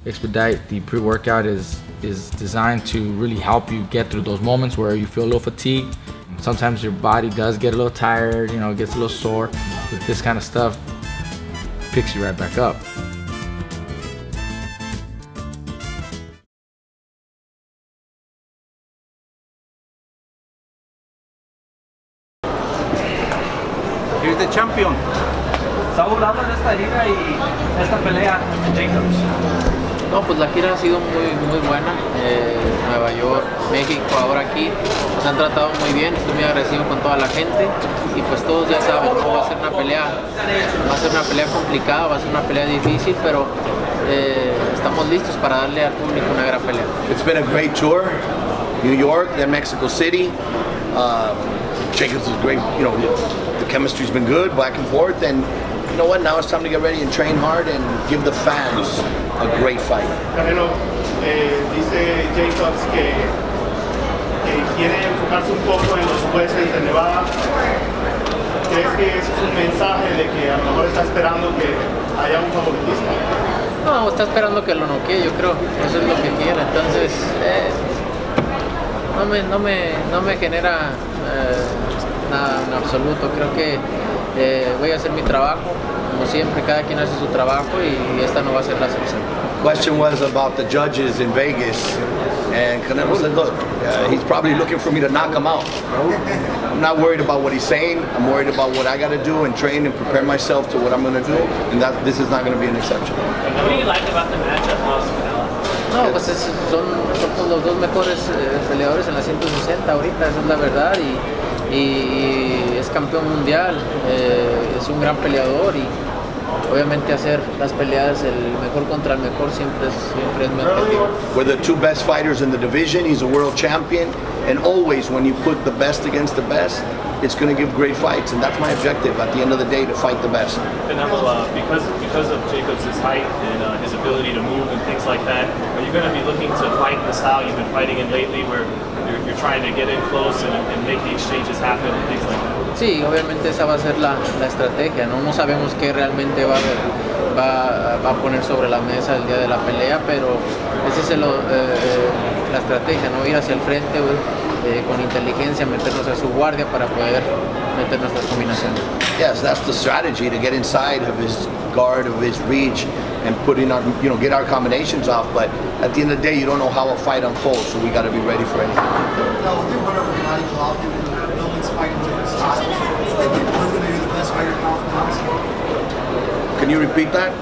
Expedite, the pre-workout is designed to really help you get through those moments where you feel a little fatigued. Sometimes your body does get a little tired, you know, it gets a little sore. But this kind of stuff picks you right back up. Here's the champion. ¿Está burlando de esta gira y esta pelea en Jacobs? No, pues la gira ha sido muy buena. Nueva York, México, ahora aquí nos han tratado muy bien. Estoy muy agradecido con toda la gente y pues todos ya saben, ¿no? Va a ser una pelea complicada, va a ser una pelea difícil, pero estamos listos para darle al público una gran pelea. It's been a great tour. New York, then Mexico City. Jacobs is great. You know, the chemistry's been good, back and forth, and you know what? Now it's time to get ready and train hard and give the fans a great fight. Canelo, dice Jacobs que quiere enfocarse un poco en los jueces de Nevada. ¿Crees que eso es un mensaje de que a lo mejor está esperando que haya un favoritista? No, está esperando que lo noquee, yo creo. Eso es lo que quiere. Entonces, no me genera nada en absoluto. Creo que voy a hacer mi trabajo, como siempre, cada quien hace su trabajo y esta no va a ser la excepción. Question was about the judges in Vegas, and Canelo said, look, he's probably looking for me to knock him out. I'm not worried about what he's saying. I'm worried about what I got to do and train and prepare myself to what I'm going to do, and this is not going to be an exception. What do you like about the matchup most, Canelo? No, pues somos los dos mejores peleadores en la 160 ahorita, esa es la verdad, y es campeón mundial, es un gran peleador y obviamente hacer las peleas el mejor contra el mejor siempre es mi objetivo. We're the two best fighters in the division. He's a world champion, and always when you put the best against the best, it's going to give great fights, and that's my objective at the end of the day, to fight the best. Canelo, because of Jacobs' height and his ability to move and things like that, are you going to be looking to fight the style you've been fighting in lately, where you're trying to get in close and make the exchanges happen and things like that? Sí, obviamente esa va a ser la estrategia, ¿no? No sabemos qué realmente va a poner sobre la mesa el día de la pelea, pero esa es la estrategia, ¿no? Ir hacia el frente, con inteligencia, meternos a su guardia para poder meter nuestras combinaciones. Yes, that's the strategy, to get inside of his guard, of his reach, and get our combinations off. But at the end of the day, you don't know how a fight unfolds, so we got to be ready for anything. Now, you went over gennady golovkin and building fighting different styles. Have you proven you're the best fighter now? Can you repeat that?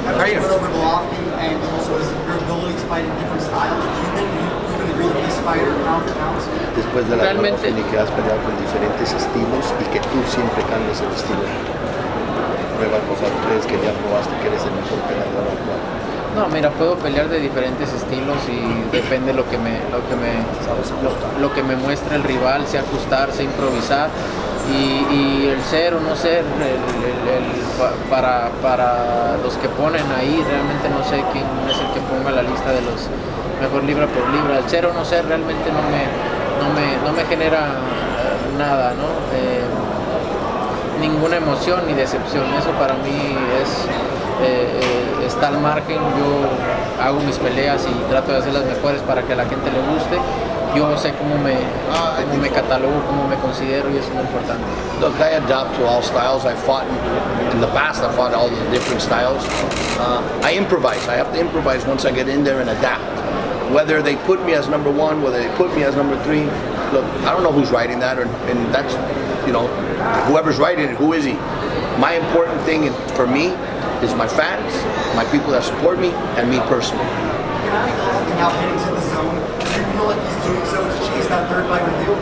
After you went over Golovkin and also your ability to fight in different styles, you've proven that you're the best fighter pound for pound. Después de la Golovkin y que has peleado con diferentes estilos y que tú siempre cambias el estilo. Nueva cosa, ¿crees que ya probaste que eres el mejor peleador actual? No, mira, puedo pelear de diferentes estilos y depende lo que me muestre el rival, sé ajustar, sé improvisar y el ser o no ser para los que ponen ahí, realmente no sé quién es el que ponga la lista de los mejor libra por libra. El ser o no ser realmente no me genera nada, ¿no? Ninguna emoción ni decepción, eso para mí está al margen. Yo hago mis peleas y trato de hacer las mejores para que a la gente le guste. Yo sé cómo me catalogo, cómo me considero, y eso es muy importante. Look, I adapt to all styles. I fought in the past. I fought all the different styles. I improvise. I have to improvise once I get in there and adapt. Whether they put me as number one, whether they put me as number three, look, I don't know who's writing that, and that's, whoever's writing it, who is he? My important thing for me is my fans, my people that support me, and me personally. Now heading to the zone, do you feel like he's doing so to chase that third fight with you?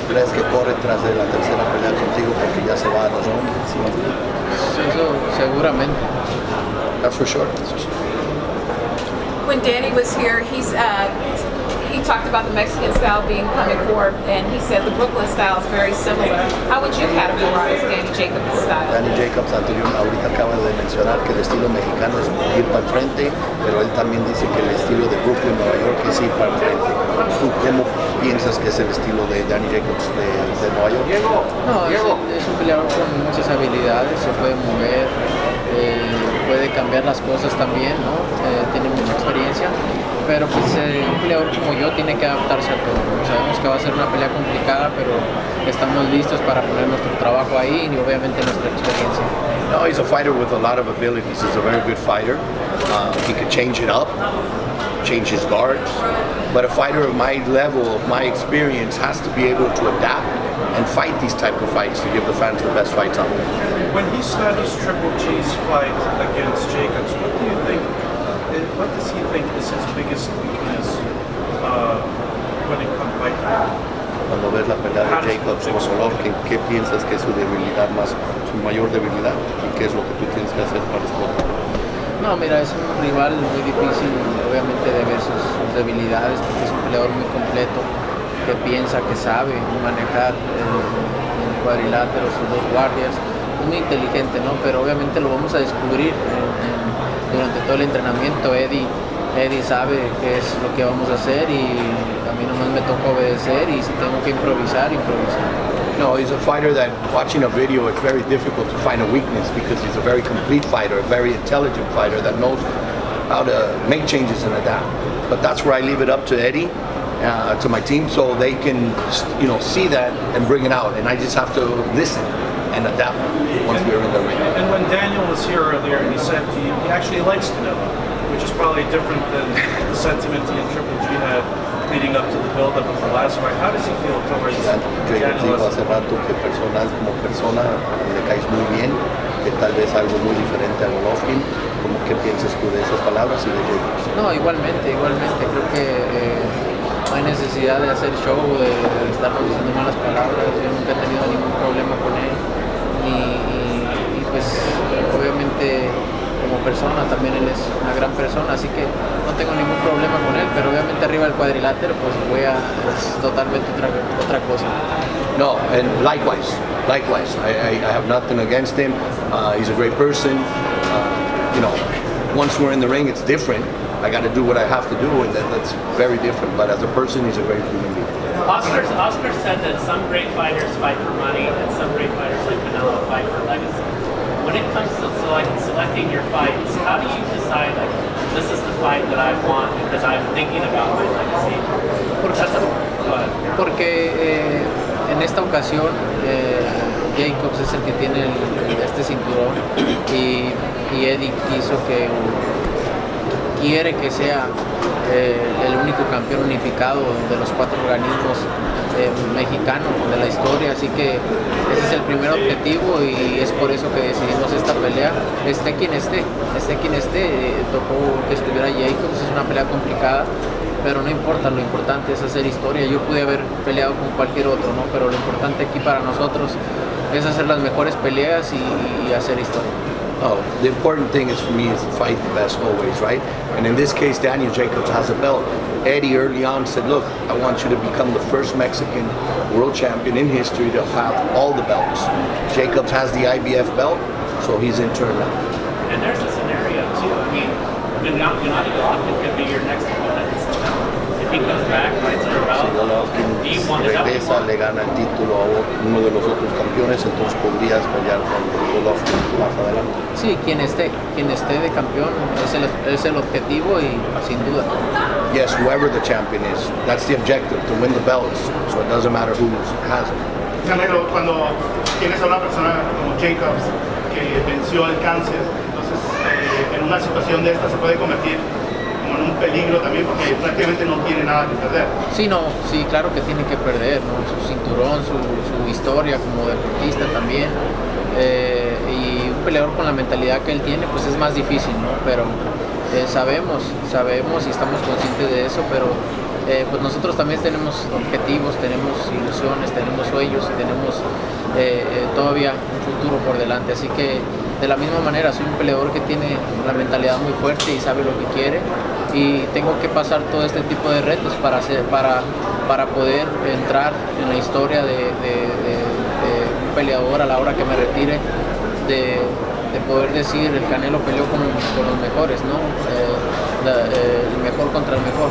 ¿Crees que corre tras de la tercera pelea contigo porque ya se va a la zona? Eso seguramente. That's for sure. When Danny was here, he talked about the Mexican style being coming forward, and he said the Brooklyn style is very similar. How would you categorize Danny Jacobs' style? Danny Jacobs ahorita acaba de mencionar que el estilo mexicano es ir para el frente, pero él también dice que el estilo de Brooklyn, Nueva York, es ir para el frente. ¿Tú cómo piensas que es el estilo de Danny Jacobs de Nueva York? No, es un peleador con muchas habilidades, se puede mover, puede cambiar las cosas también, ¿no? Tiene pero pues un peleador como yo tiene que adaptarse a todo. Sabemos que va a ser una pelea complicada, pero estamos listos para poner nuestro trabajo ahí y obviamente nuestra experiencia. No, he's a fighter with a lot of abilities. He's a very good fighter. He could change it up, change his guards. But a fighter of my level, of my experience, has to be able to adapt and fight these type of fights to give the fans the best fights out there. When he studies Triple G's fight against Jacobs, what do you think? What does he think is his biggest weakness when it comes to fighting? Cuando ves la pelea de Jacobs con Golovkin, ¿qué piensas que es su debilidad su mayor debilidad? ¿Y qué es lo que tú tienes que hacer para explotar? No, mira, es un rival muy difícil, obviamente, de ver sus debilidades, porque es un peleador muy completo, que piensa, que sabe manejar el cuadrilátero, sus dos guardias. Es muy inteligente, ¿no? Pero obviamente lo vamos a descubrir durante todo el entrenamiento. Eddie sabe qué es lo que vamos a hacer y a mí nomás me toca obedecer y si tengo que improvisar, improvisar. No, he's a fighter that, watching a video, it's very difficult to find a weakness because he's a very complete fighter, a very intelligent fighter that knows how to make changes and adapt. But that's where I leave it up to Eddie, to my team, so they can, see that and bring it out. And I just have to listen and adapt once we're in the ring. And when Daniel was here earlier, he said he actually likes Canelo, which is probably different than the sentiment he and Triple G had leading up to the build-up of the last fight. How does he feel towards Jacobs dijo hace rato que como persona le caes muy bien, que tal vez algo muy diferente a Golovkin. ¿Cómo qué piensas tú de esas palabras y de Jacobs? No, igualmente. Creo que no hay necesidad de hacer show, de estarnos diciendo malas palabras. Yo nunca he tenido ningún problema con él. Y pues, obviamente, como persona también él es una gran persona, así que no tengo ningún problema con él, pero obviamente arriba del cuadrilátero pues es totalmente otra cosa. No, and likewise, I have nothing against him. He's a great person. Once we're in the ring, it's different. I got to do what I have to do, and that's very different. But as a person, he's a great human being. Oscar said that some great fighters fight for money, and some great fighters like Canelo fight for legacy. When it comes to selecting your fights, how do you decide, like, this is the fight that I want because I'm thinking about my legacy? Porque en esta ocasión Jacobs es el que tiene este cinturón y Eddie quiere que sea el único campeón unificado de los 4 organismos mexicanos de la historia, así que ese es el primer objetivo y es por eso que decidimos esta pelea, esté quien esté, tocó que estuviera Jacobs. Es una pelea complicada, pero no importa, lo importante es hacer historia. Yo pude haber peleado con cualquier otro, ¿no? Pero lo importante aquí para nosotros es hacer las mejores peleas y hacer historia. Oh, the important thing is for me is to fight the best always, right? And in this case, Daniel Jacobs has a belt. Eddie early on said, look, I want you to become the first Mexican world champion in history to have all the belts. Jacobs has the IBF belt, so he's in turn now. And there's a scenario too. I mean, gennady Golovkin could be your next opponent. If he comes back, fights for a belt, do you want to regresa, le gana el título a uno de los otros campeones, entonces podrías pelear con Golovkin más adelante. Sí, quien esté de campeón es el objetivo y sin duda. Yes, whoever the champion is, that's the objective, to win the belts, so it doesn't matter who has it. Canelo, cuando tienes a una persona como Jacobs que venció el cáncer, entonces en una situación de esta se puede convertir como en un peligro también porque prácticamente no tiene nada que perder. Sí, claro que tiene que perder, ¿no? Su cinturón, su historia como deportista también. Y un peleador con la mentalidad que él tiene pues es más difícil, ¿no? Pero sabemos y estamos conscientes de eso, pero pues nosotros también tenemos objetivos, tenemos ilusiones, tenemos sueños y tenemos todavía un futuro por delante, así que de la misma manera soy un peleador que tiene la mentalidad muy fuerte y sabe lo que quiere y tengo que pasar todo este tipo de retos para poder entrar en la historia de un peleador a la hora que me retire, de poder decir el Canelo peleó con los mejores, ¿no? El mejor contra el mejor.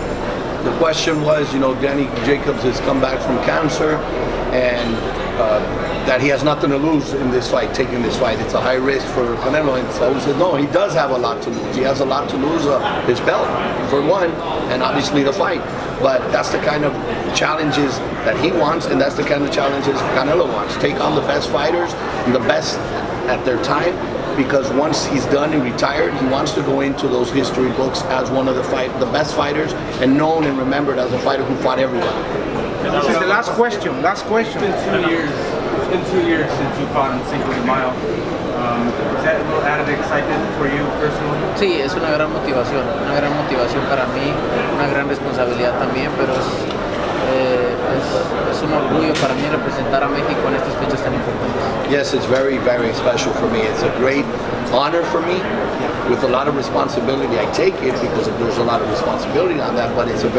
The question was, you know, Danny Jacobs has come back from cancer, and that he has nothing to lose in this fight, taking this fight. It's a high risk for Canelo, and so he said, no, he does have a lot to lose. He has a lot to lose, his belt, for one, and obviously the fight. But that's the kind of challenges that he wants, and that's the kind of challenges Canelo wants. Take on the best fighters and the best at their time, because once he's done and retired, he wants to go into those history books as one of the best fighters, and known and remembered as a fighter who fought everybody. This is the last question. It's been 2 years. It's been 2 years since you fought in Cinco de Mayo. Is that a little added excitement for you personally? Sí, es una gran motivación para mí, una gran responsabilidad también, pero es un orgullo para mí representar a México en estas fechas tan importantes. Yes, it's very, very special for me. It's a great honor for me, with a lot of responsibility. I take it because there's a lot of responsibility on that, but it's a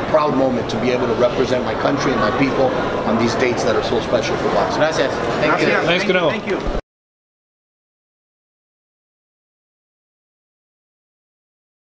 proud moment to be able to represent my country and my people on these dates that are so special for boxing. Gracias. Thank you. Thanks, Canelo. Thank you.